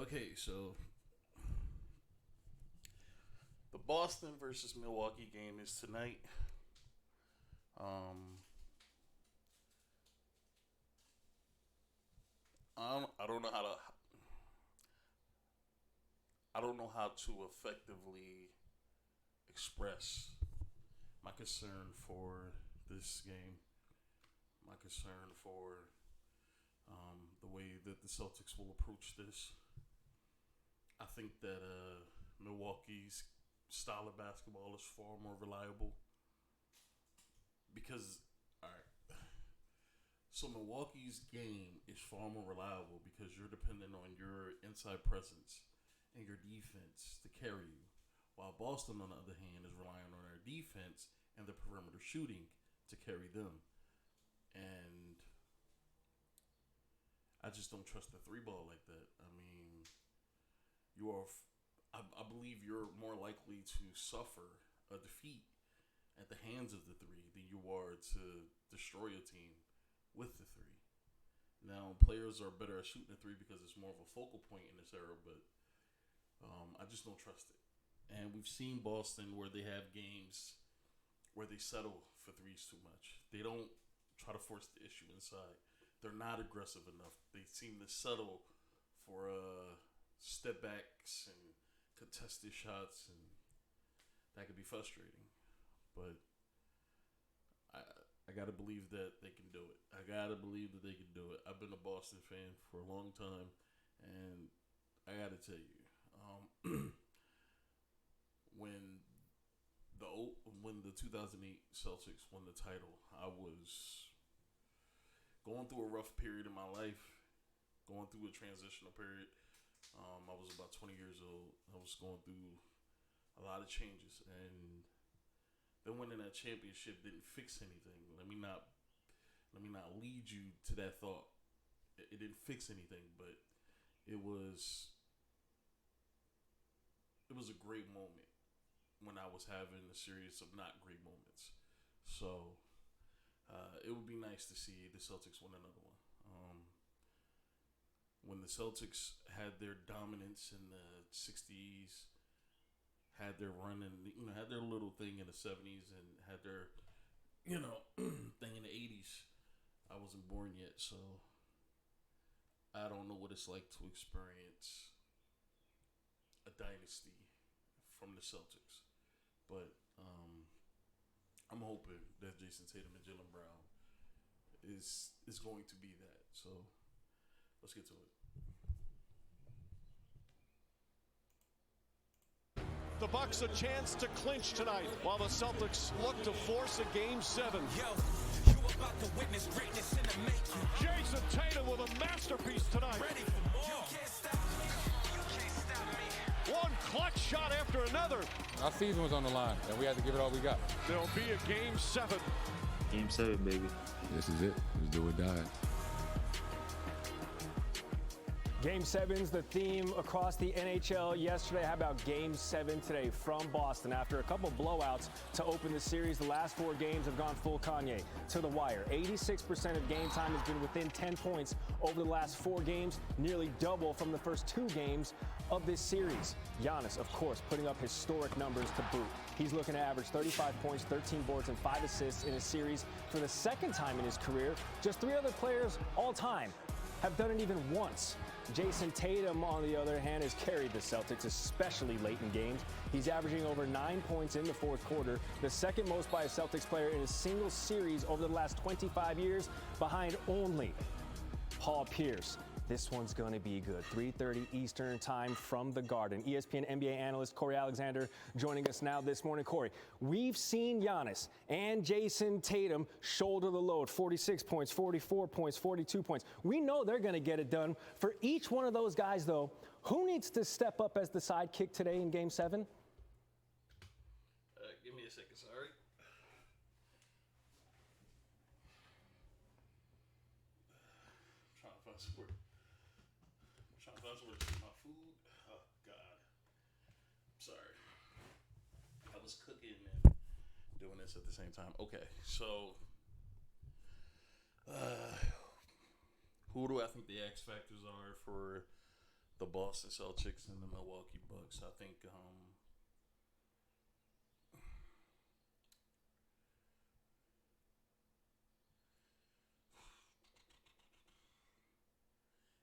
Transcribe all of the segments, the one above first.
Okay, so the Boston versus Milwaukee game is tonight. Um, I don't know how to effectively express my concern for this game. My concern for the way that the Celtics will approach this. I think that Milwaukee's style of basketball is far more reliable because, all right, so Milwaukee's game is far more reliable because you're dependent on your inside presence and your defense to carry you, while Boston, on the other hand, is relying on their defense and the perimeter shooting to carry them. And I just don't trust the three ball like that. I mean, you are. I believe you're more likely to suffer a defeat at the hands of the three than you are to destroy a team with the three. Now, players are better at shooting the three because it's more of a focal point in this era, but I just don't trust it. And we've seen Boston where they have games where they settle for threes too much. They don't try to force the issue inside. They're not aggressive enough. They seem to settle for step backs and contested shots, and that could be frustrating. But I gotta believe that they can do it. I gotta believe that they can do it. I've been a Boston fan for a long time, and I gotta tell you, when the 2008 Celtics won the title, I was going through a rough period in my life, going through a transitional period. I was about 20 years old. I was going through a lot of changes, and then winning that championship didn't fix anything. Let me not lead you to that thought. It didn't fix anything, but it was a great moment when I was having a series of not great moments. So it would be nice to see the Celtics win another one. When the Celtics had their dominance in the 60s, had their run and had their little thing in the 70s, and had their thing in the 80s, I wasn't born yet, so I don't know what it's like to experience a dynasty from the Celtics. But I'm hoping that Jason Tatum and Jaylen Brown is going to be that. So let's get to it. The Bucks a chance to clinch tonight while the Celtics look to force a Game 7. Yo, you about to witness greatness in the making. Jason Tatum with a masterpiece tonight. Ready for more. You can't stop me. You can't stop me. One clutch shot after another. Our season was on the line, and we had to give it all we got. There'll be a Game 7. Game 7, baby. This is it. Let's do or die. Game 7's the theme across the NHL yesterday. How about Game 7 today from Boston? After a couple blowouts to open the series, the last 4 games have gone full Kanye to the wire. 86% of game time has been within 10 points over the last 4 games, nearly double from the first 2 games of this series. Giannis, of course, putting up historic numbers to boot. He's looking to average 35 points, 13 boards, and 5 assists in a series for the second time in his career. Just 3 other players all time have done it even once. Jason Tatum, on the other hand, has carried the Celtics, especially late in games. He's averaging over 9 points in the fourth quarter, the second most by a Celtics player in a single series over the last 25 years, behind only Paul Pierce. This one's going to be good. 3:30 Eastern time from the Garden. ESPN NBA analyst Corey Alexander joining us now this morning. Corey, we've seen Giannis and Jason Tatum shoulder the load. 46 points, 44 points, 42 points. We know they're going to get it done. For each one of those guys, though, who needs to step up as the sidekick today in Game 7? Give me a second, sorry. Trying to find support. My food. Oh God. Sorry. I was cooking and doing this at the same time. Okay, so who do I think the X factors are for the Boston Celtics and the Milwaukee Bucks. I think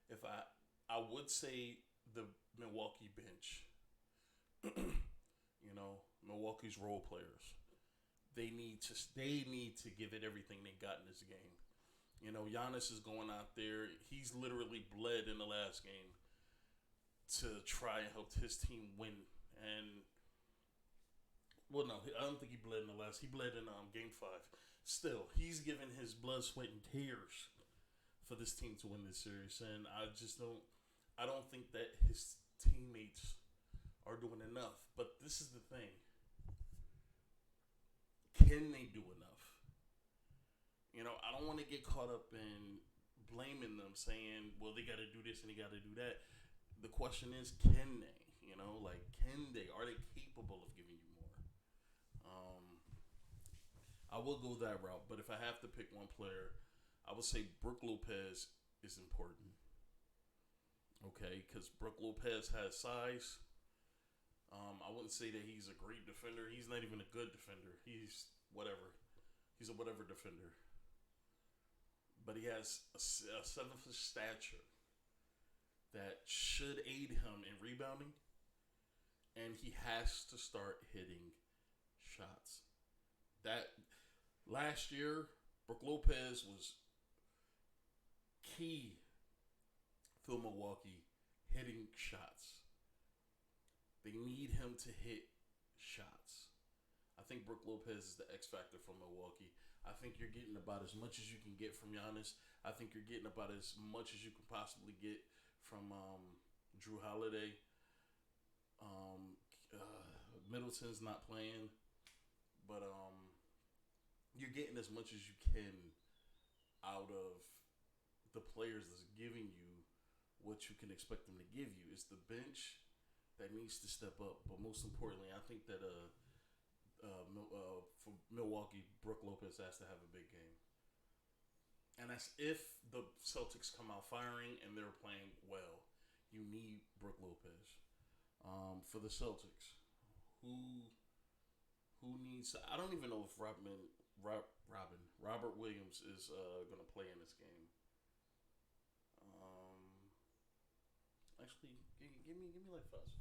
if I would say the Milwaukee bench, Milwaukee's role players, they need to give it everything they got in this game. Giannis is going out there. He's literally bled in the last game to try and help his team win. And well, no, I don't think he bled in the last. He bled in Game 5. Still, he's given his blood, sweat, and tears for this team to win this series. And I don't think that his teammates are doing enough. But this is the thing. Can they do enough? I don't want to get caught up in blaming them, saying, well, they got to do this and they got to do that. The question is, can they? Can they? Are they capable of giving you more? I will go that route, but if I have to pick one player, I would say Brook Lopez is important. Okay, because Brook Lopez has size. I wouldn't say that he's a great defender. He's not even a good defender. He's whatever. He's a whatever defender. But he has a 7-foot stature that should aid him in rebounding. And he has to start hitting shots. That last year, Brook Lopez was key for Milwaukee hitting shots. They need him to hit shots. I think Brook Lopez is the X factor for Milwaukee. I think you're getting about as much as you can get from Giannis. I think you're getting about as much as you can possibly get from Drew Holiday. Middleton's not playing, but you're getting as much as you can out of the players that's giving you what you can expect them to give you. It's the bench that needs to step up, but most importantly, I think that for Milwaukee, Brook Lopez has to have a big game. And that's if the Celtics come out firing and they're playing well. You need Brook Lopez. For the Celtics, who needs? I don't even know if Robert Williams is going to play in this game. Actually, give me like 5 seconds.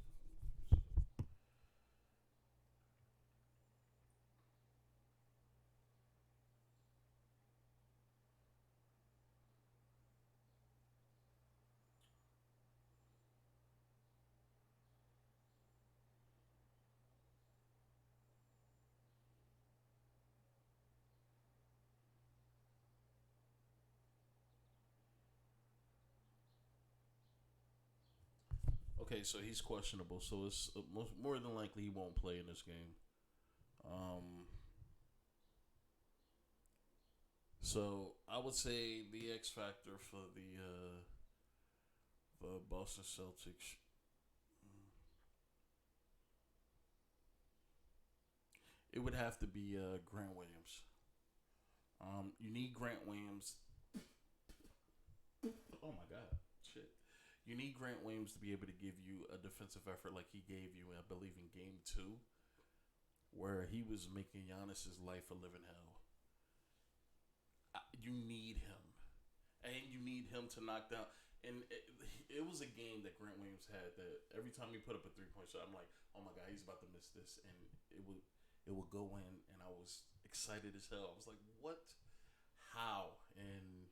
Okay, so he's questionable. So it's more than likely he won't play in this game. So I would say the X factor for the Boston Celtics. It would have to be Grant Williams. You need Grant Williams. Oh my God, shit. You need Grant Williams to be able to give you a defensive effort like he gave you, I believe, in Game 2, where he was making Giannis's life a living hell. You need him. And you need him to knock down. And it was a game that Grant Williams had that every time he put up a three-point shot, I'm like, oh my God, he's about to miss this. And it would go in, and I was excited as hell. I was like, what? How? And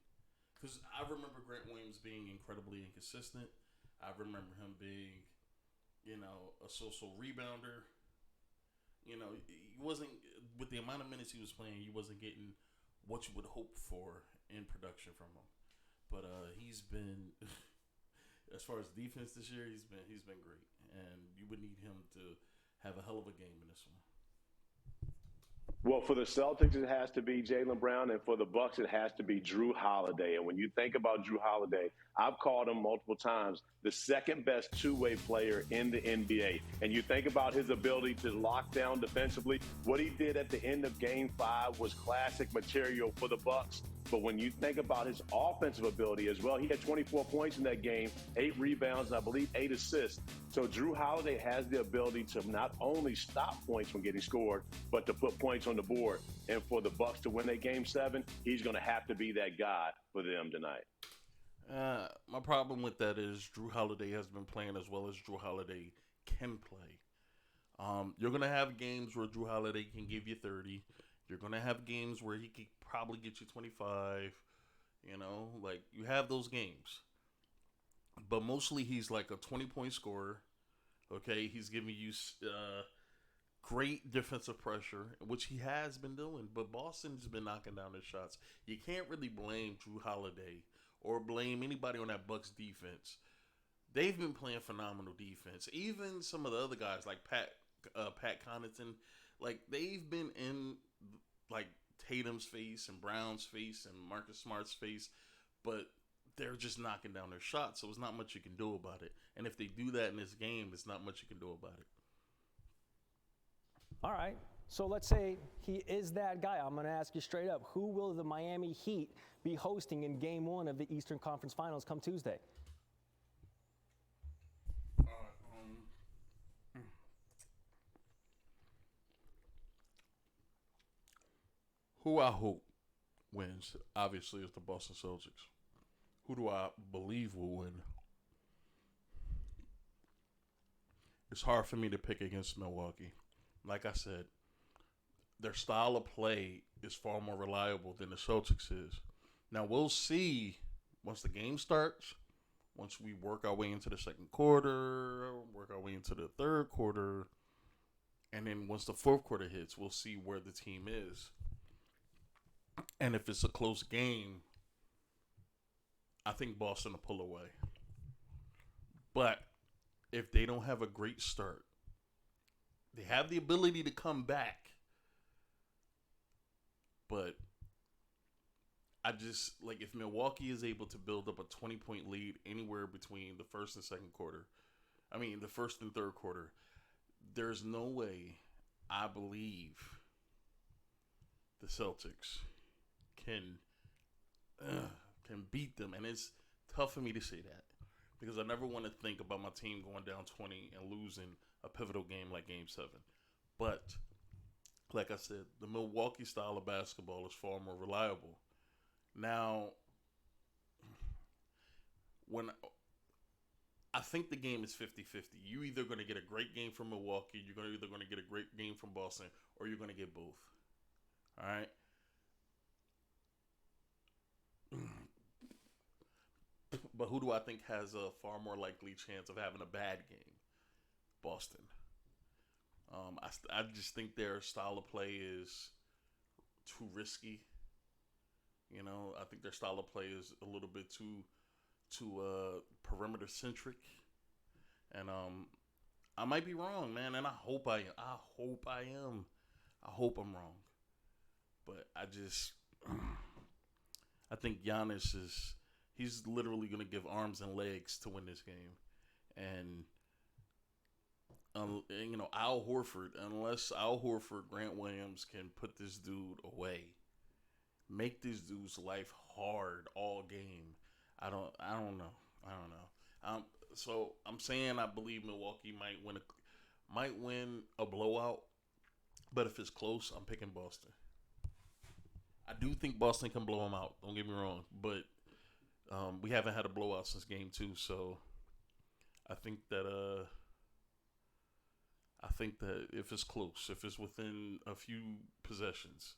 because I remember Grant Williams being incredibly inconsistent. I remember him being, a social rebounder. He wasn't, with the amount of minutes he was playing, he wasn't getting what you would hope for in production from him. But he's been, as far as defense this year, he's been great. And you would need him to have a hell of a game in this one. Well, for the Celtics, it has to be Jaylen Brown, and for the Bucks, it has to be Drew Holiday. And when you think about Drew Holiday, I've called him multiple times the second best two-way player in the NBA. And you think about his ability to lock down defensively. What he did at the end of Game 5 was classic material for the Bucks. But when you think about his offensive ability as well, he had 24 points in that game, 8 rebounds, and I believe 8 assists. So Drew Holiday has the ability to not only stop points from getting scored, but to put points on the board. And for the Bucks to win that Game 7, he's going to have to be that guy for them tonight. My problem with that is Drew Holiday has been playing as well as Drew Holiday can play. You're going to have games where Drew Holiday can give you 30. You're going to have games where he could probably get you 25. Like you have those games. But mostly he's like a 20-point scorer. Okay, he's giving you great defensive pressure, which he has been doing. But Boston's been knocking down his shots. You can't really blame Drew Holiday or blame anybody on that Bucks defense. They've been playing phenomenal defense. Even some of the other guys like Pat Connaughton, like they've been in like Tatum's face and Brown's face and Marcus Smart's face, but they're just knocking down their shots. So there's not much you can do about it. And if they do that in this game, there's not much you can do about it. All right. So let's say he is that guy. I'm going to ask you straight up. Who will the Miami Heat be hosting in Game 1 of the Eastern Conference Finals come Tuesday? Who I hope wins, obviously, is the Boston Celtics. Who do I believe will win? It's hard for me to pick against Milwaukee. Like I said, their style of play is far more reliable than the Celtics is. Now, we'll see once the game starts, once we work our way into the second quarter, work our way into the third quarter, and then once the fourth quarter hits, we'll see where the team is. And if it's a close game, I think Boston will pull away. But if they don't have a great start, they have the ability to come back. But I just, like, if Milwaukee is able to build up a 20-point lead anywhere between the first and second quarter, the first and third quarter, there's no way I believe the Celtics can beat them. And it's tough for me to say that because I never want to think about my team going down 20 and losing a pivotal game like Game 7. But like I said, the Milwaukee style of basketball is far more reliable. Now, when I think the game is 50-50. You're either going to get a great game from Milwaukee, you're either going to get a great game from Boston, or you're going to get both. All right? But who do I think has a far more likely chance of having a bad game? Boston. I just think their style of play is too risky. I think their style of play is a little bit too perimeter centric, and I might be wrong, man, and I hope I am. I hope I'm wrong, but I think Giannis he's literally going to give arms and legs to win this game, and Al Horford, unless Al Horford, Grant Williams can put this dude away, make this dude's life hard all game. I don't know. So I'm saying I believe Milwaukee might win a blowout, but if it's close, I'm picking Boston. I do think Boston can blow them out. Don't get me wrong, but we haven't had a blowout since Game 2, so I think that if it's close, if it's within a few possessions,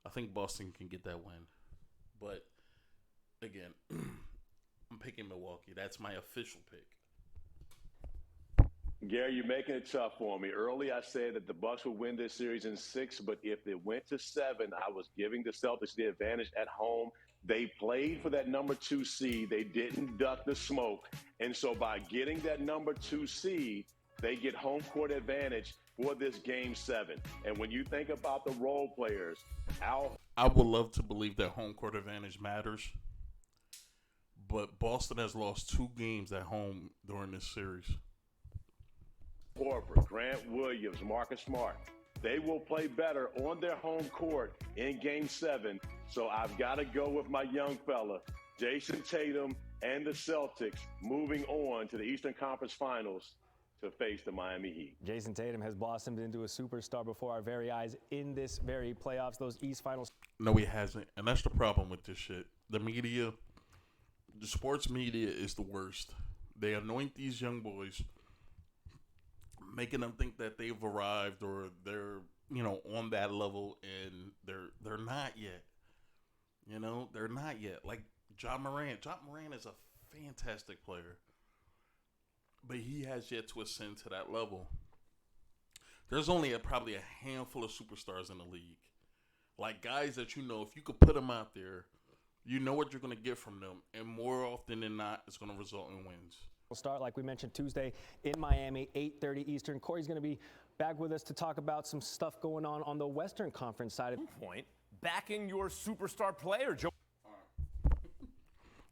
I think Boston can get that win. But again, I'm picking Milwaukee. That's my official pick. Gary, you're making it tough for me. Early, I said that the Bucks would win this series in 6, but if it went to 7, I was giving the Celtics the advantage at home. They played for that number 2 seed. They didn't duck the smoke. And so by getting that number 2 seed, they get home court advantage. for this Game 7. And when you think about the role players, I would love to believe that home court advantage matters, but Boston has lost 2 games at home during this series. Horford, Grant Williams, Marcus Smart, they will play better on their home court in Game 7. So I've got to go with my young fella, Jason Tatum and the Celtics, moving on to the Eastern Conference Finals to face the Miami Heat. Jason Tatum has blossomed into a superstar before our very eyes in this very playoffs, those East Finals. No, he hasn't. And that's the problem with this shit. The media, the sports media is the worst. They anoint these young boys, making them think that they've arrived or they're, on that level, and they're not yet. They're not yet. Like Ja Morant. Ja Morant is a fantastic player, but he has yet to ascend to that level. There's only probably a handful of superstars in the league. Like guys that if you could put them out there, you know what you're going to get from them. And more often than not, it's going to result in wins. We'll start, like we mentioned, Tuesday in Miami, 8:30 Eastern. Corey's going to be back with us to talk about some stuff going on the Western Conference side of point. Backing your superstar player, Joe.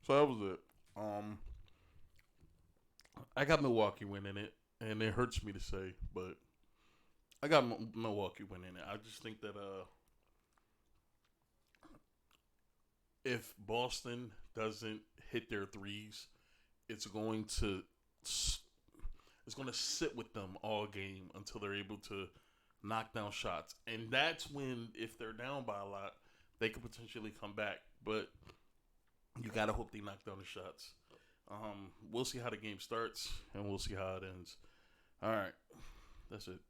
So that was it. I got Milwaukee winning it, and it hurts me to say, but I got Milwaukee winning it. I just think that if Boston doesn't hit their threes, it's going to sit with them all game until they're able to knock down shots. And that's when, if they're down by a lot, they could potentially come back. But you got to hope they knock down the shots. We'll see how the game starts, and we'll see how it ends. All right. That's it.